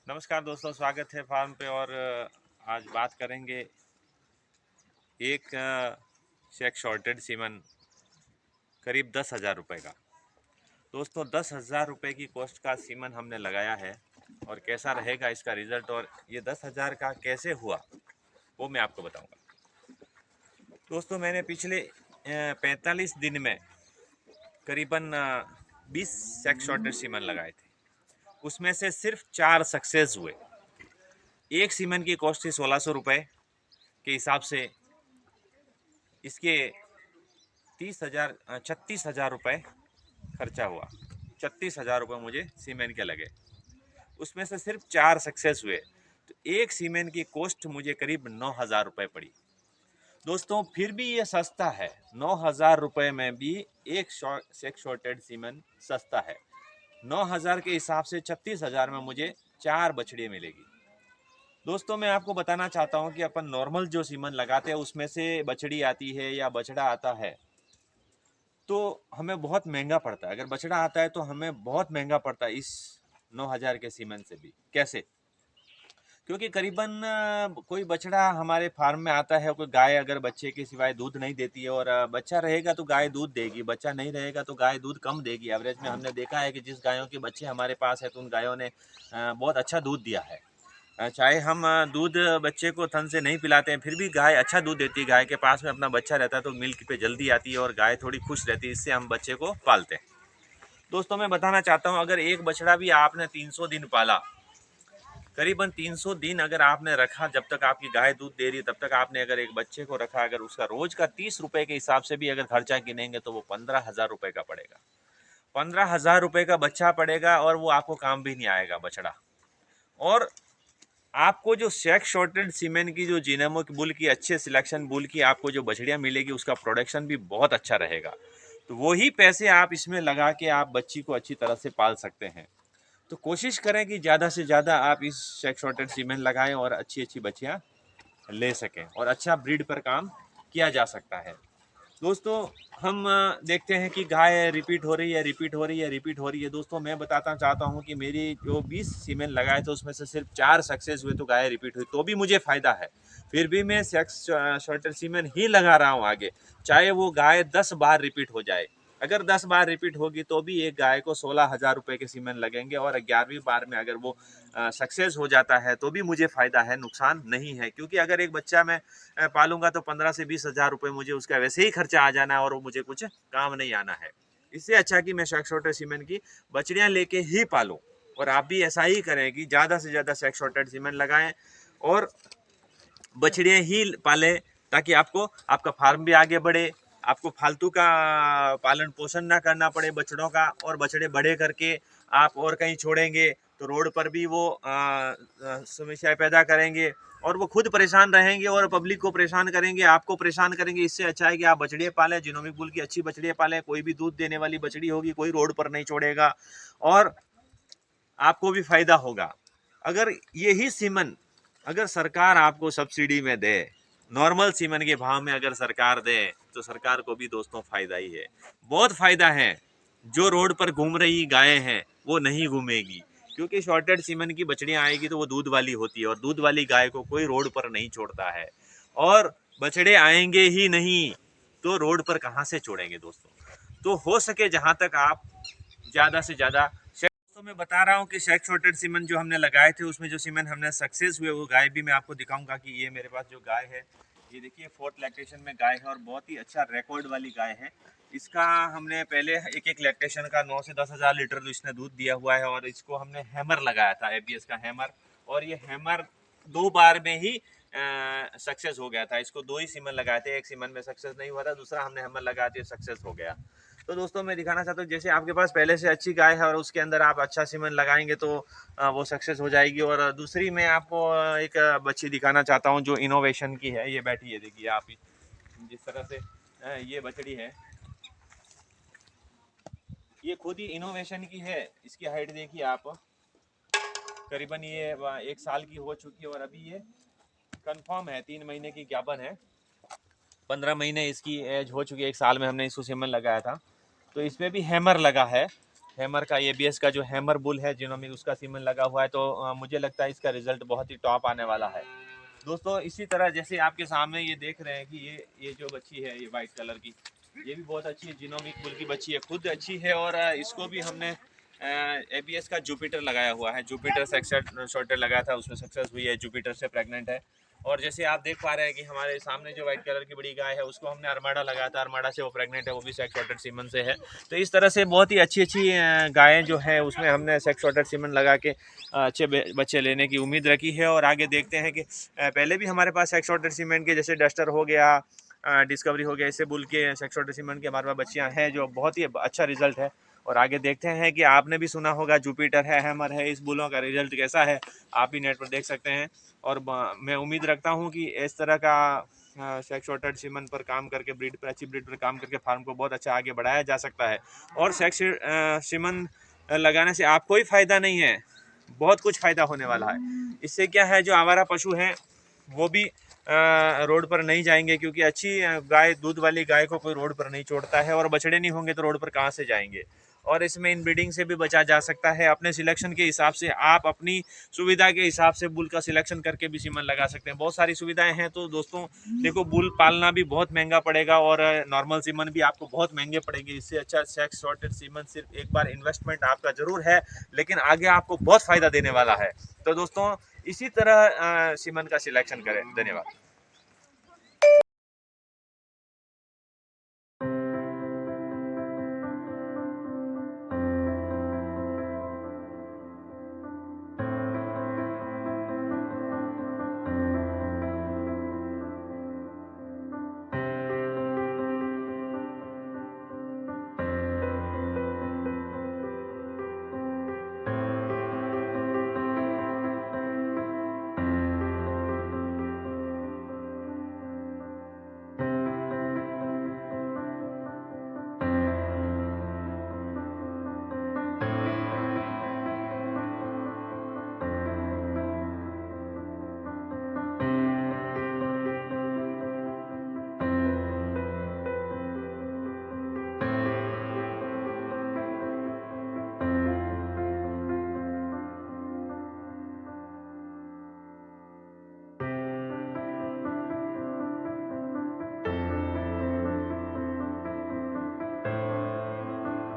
नमस्कार दोस्तों, स्वागत है फार्म पे। और आज बात करेंगे एक शेक शॉर्टेड सीमन करीब 10,000 रुपये का। दोस्तों, 10,000 रुपये की कॉस्ट का सीमन हमने लगाया है और कैसा रहेगा इसका रिजल्ट और ये 10,000 का कैसे हुआ वो मैं आपको बताऊंगा। दोस्तों, मैंने पिछले 45 दिन में करीबन 20 शेक शॉर्टेड सीमन लगाए थे। उसमें से सिर्फ 4 सक्सेस हुए। एक सीमन की कॉस्ट थी 1,600 रुपये के हिसाब से। इसके 36,000 रुपये खर्चा हुआ। 36,000 रुपये मुझे सीमेंट के लगे। उसमें से सिर्फ 4 सक्सेस हुए, तो एक सीमेंट की कॉस्ट मुझे करीब 9,000 रुपये पड़ी। दोस्तों, फिर भी ये सस्ता है। 9,000 रुपये में भी एक शेक शॉर्टेड सीमेंट सस्ता है। 9,000 के हिसाब से 36,000 में मुझे 4 बछड़ियाँ मिलेगी। दोस्तों, मैं आपको बताना चाहता हूँ कि अपन नॉर्मल जो सीमन लगाते हैं उसमें से बछड़ी आती है या बछड़ा आता है तो हमें बहुत महंगा पड़ता है। अगर बछड़ा आता है तो हमें बहुत महंगा पड़ता है इस 9,000 के सीमेंट से भी। कैसे? क्योंकि करीबन कोई बछड़ा हमारे फार्म में आता है, कोई गाय अगर बच्चे के सिवाय दूध नहीं देती है, और बच्चा रहेगा तो गाय दूध देगी, बच्चा नहीं रहेगा तो गाय दूध कम देगी। एवरेज में हमने देखा है कि जिस गायों के बच्चे हमारे पास है तो उन गायों ने बहुत अच्छा दूध दिया है। चाहे हम दूध बच्चे को थन से नहीं पिलाते हैं, फिर भी गाय अच्छा दूध देती है। गाय के पास में अपना बच्चा रहता है तो मिल्क पे जल्दी आती है और गाय थोड़ी खुश रहती है। इससे हम बच्चे को पालते हैं। दोस्तों, मैं बताना चाहता हूँ, अगर एक बछड़ा भी आपने 300 दिन पाला, करीबन 300 दिन अगर आपने रखा, जब तक आपकी गाय दूध दे रही है तब तक आपने अगर एक बच्चे को रखा, अगर उसका रोज का 30 रुपए के हिसाब से भी अगर खर्चा गिनेंगे तो वो 15,000 रुपये का पड़ेगा। 15,000 रुपये का बच्चा पड़ेगा और वो आपको काम भी नहीं आएगा बछड़ा। और आपको जो शेक शॉर्टेड सीमेंट की, जो जिनेमो की बुल की अच्छे सिलेक्शन बुल की आपको जो बछड़ियाँ मिलेगी, उसका प्रोडक्शन भी बहुत अच्छा रहेगा। तो वही पैसे आप इसमें लगा के आप बच्ची को अच्छी तरह से पाल सकते हैं। तो कोशिश करें कि ज़्यादा से ज़्यादा आप इस शेक शॉर्टेड सीमेंट लगाएं और अच्छी अच्छी बच्चियाँ ले सकें और अच्छा ब्रीड पर काम किया जा सकता है। दोस्तों, हम देखते हैं कि गाय रिपीट हो रही है, रिपीट हो रही है, रिपीट हो रही है। दोस्तों, मैं बताना चाहता हूं कि मेरी जो 20 सीमेंट लगाए थे उसमें से सिर्फ 4 सक्सेस हुए, तो गाय रिपीट हुई तो भी मुझे फ़ायदा है। फिर भी मैं सेक्स शॉर्टर सीमेंट ही लगा रहा हूं आगे, चाहे वो गाय 10 बार रिपीट हो जाए। अगर 10 बार रिपीट होगी तो भी एक गाय को 16,000 रुपये के सीमेंट लगेंगे, और 11वीं बार में अगर वो सक्सेस हो जाता है तो भी मुझे फ़ायदा है, नुकसान नहीं है। क्योंकि अगर एक बच्चा मैं पालूंगा तो 15 से 20 हज़ार रुपये मुझे उसका वैसे ही खर्चा आ जाना है और वो मुझे कुछ काम नहीं आना है। इससे अच्छा कि मैं शेक शॉर्टेड सीमेंट की बछड़ियाँ लेके ही पालूं। और आप भी ऐसा ही करें कि ज़्यादा से ज़्यादा शेक शॉर्टेड सीमेंट लगाएं और बछड़ियाँ ही पालें, ताकि आपको आपका फार्म भी आगे बढ़े, आपको फालतू का पालन पोषण ना करना पड़े बछड़ों का। और बछड़े बड़े करके आप और कहीं छोड़ेंगे तो रोड पर भी वो समस्या पैदा करेंगे और वो खुद परेशान रहेंगे और पब्लिक को परेशान करेंगे, आपको परेशान करेंगे। इससे अच्छा है कि आप बछड़ियाँ पालें, जिनोमिक बुल की अच्छी बछड़ियाँ पालें। कोई भी दूध देने वाली बछड़ी होगी, कोई रोड पर नहीं छोड़ेगा और आपको भी फायदा होगा। अगर यही सीमन अगर सरकार आपको सब्सिडी में दे, नॉर्मल सीमन के भाव में अगर सरकार दे, तो सरकार को भी दोस्तों फायदा ही है, बहुत फायदा है। जो रोड पर घूम रही गायें हैं वो नहीं घूमेगी, क्योंकि शॉर्टेड सीमन की बछड़ियां आएगी तो वो दूध वाली होती है और दूध वाली गाय को कोई रोड पर नहीं छोड़ता है। और बछड़े आएंगे ही नहीं तो रोड पर कहाँ से छोड़ेंगे दोस्तों। तो हो सके जहां तक आप ज़्यादा से ज़्यादा, तो मैं बता रहा हूँ कि शेक शॉर्टेड सीमेंट जो हमने लगाए थे उसमें जो सीमेंट हमने सक्सेस हुए वो गाय भी मैं आपको दिखाऊंगा कि ये मेरे पास जो गाय है, ये देखिए 4th लैक्टेशन में गाय है और बहुत ही अच्छा रिकॉर्ड वाली गाय है। इसका हमने पहले एक एक लैक्टेशन का 9 से 10,000 लीटर इसने दूध दिया हुआ है और इसको हमने हैमर लगाया था, एबीएस का हैमर। और ये हैमर 2 बार में ही सक्सेस हो गया था। इसको 2 ही सीमन लगाए थे, एक सीमन में सक्सेस नहीं हुआ था, दूसरा हमने हैमर लगाया था, सक्सेस हो गया। तो दोस्तों, मैं दिखाना चाहता हूँ, जैसे आपके पास पहले से अच्छी गाय है और उसके अंदर आप अच्छा सीमेंट लगाएंगे तो वो सक्सेस हो जाएगी। और दूसरी मैं आपको एक बच्ची दिखाना चाहता हूँ जो इनोवेशन की है। ये बैठी है, देखिए आप जिस तरह से ये बछड़ी है, ये खुद ही इनोवेशन की है। इसकी हाइट देखिए आप, करीबन ये 1 साल की हो चुकी है और अभी ये कंफर्म है 3 महीने की ज्ञापन है। 15 महीने इसकी एज हो चुकी है, 1 साल में हमने इसको सीमन लगाया था। तो इसमें भी हैमर लगा है। हैमर का एबीएस का जो हैमर बुल है जिनोमिक उसका सीमेंट लगा हुआ है, तो मुझे लगता है इसका रिजल्ट बहुत ही टॉप आने वाला है। दोस्तों इसी तरह जैसे आपके सामने ये देख रहे हैं कि ये जो बच्ची है ये वाइट कलर की, ये भी बहुत अच्छी है, जिनोमिक बुल की बच्ची है, खुद अच्छी है। और इसको भी हमने एबीएस का जुपिटर लगाया हुआ है, जुपिटर से शॉर्टर लगाया था, उसमें सक्सेस हुई है, जुपिटर से प्रेग्नेंट है। और जैसे आप देख पा रहे हैं कि हमारे सामने जो व्हाइट कलर की बड़ी गाय है उसको हमने अरमाडा लगाया था, अरमाडा से वो प्रेग्नेंट है, वो भी सेक्स शॉर्टेड सीमन से है। तो इस तरह से बहुत ही अच्छी अच्छी गायें जो है उसमें हमने सेक्स शॉर्टेड सीमन लगा के अच्छे बच्चे लेने की उम्मीद रखी है। और आगे देखते हैं कि पहले भी हमारे पास सेक्स शॉर्टेड सीमेंट के जैसे डस्टर हो गया, डिस्कवरी हो गया, इससे बुल के सेक्स शॉर्टेड सीमेंट के हमारे पास बच्चियाँ हैं जो बहुत ही अच्छा रिजल्ट है। और आगे देखते हैं कि आपने भी सुना होगा जुपिटर है, हैमर है, इस बुलों का रिजल्ट कैसा है, आप भी नेट पर देख सकते हैं। और मैं उम्मीद रखता हूं कि इस तरह का सेक्स शॉर्टेड सीमन पर काम करके, ब्रीड पर, अच्छी ब्रीड पर काम करके फार्म को बहुत अच्छा आगे बढ़ाया जा सकता है। और सेक्स सीमन लगाने से आपको ही फायदा नहीं है, बहुत कुछ फायदा होने वाला है। इससे क्या है, जो आवारा पशु हैं वो भी रोड पर नहीं जाएंगे, क्योंकि अच्छी गाय, दूध वाली गाय को कोई रोड पर नहीं छोड़ता है, और बछड़े नहीं होंगे तो रोड पर कहाँ से जाएंगे। और इसमें इनब्रीडिंग से भी बचा जा सकता है। अपने सिलेक्शन के हिसाब से, आप अपनी सुविधा के हिसाब से बुल का सिलेक्शन करके भी सीमन लगा सकते हैं, बहुत सारी सुविधाएं हैं। तो दोस्तों देखो, बुल पालना भी बहुत महंगा पड़ेगा और नॉर्मल सीमन भी आपको बहुत महंगे पड़ेंगे। इससे अच्छा सेक्स शॉर्टेड सीमन सिर्फ एक बार इन्वेस्टमेंट आपका जरूर है, लेकिन आगे आपको बहुत फायदा देने वाला है। तो दोस्तों इसी तरह सीमन का सिलेक्शन करें। धन्यवाद।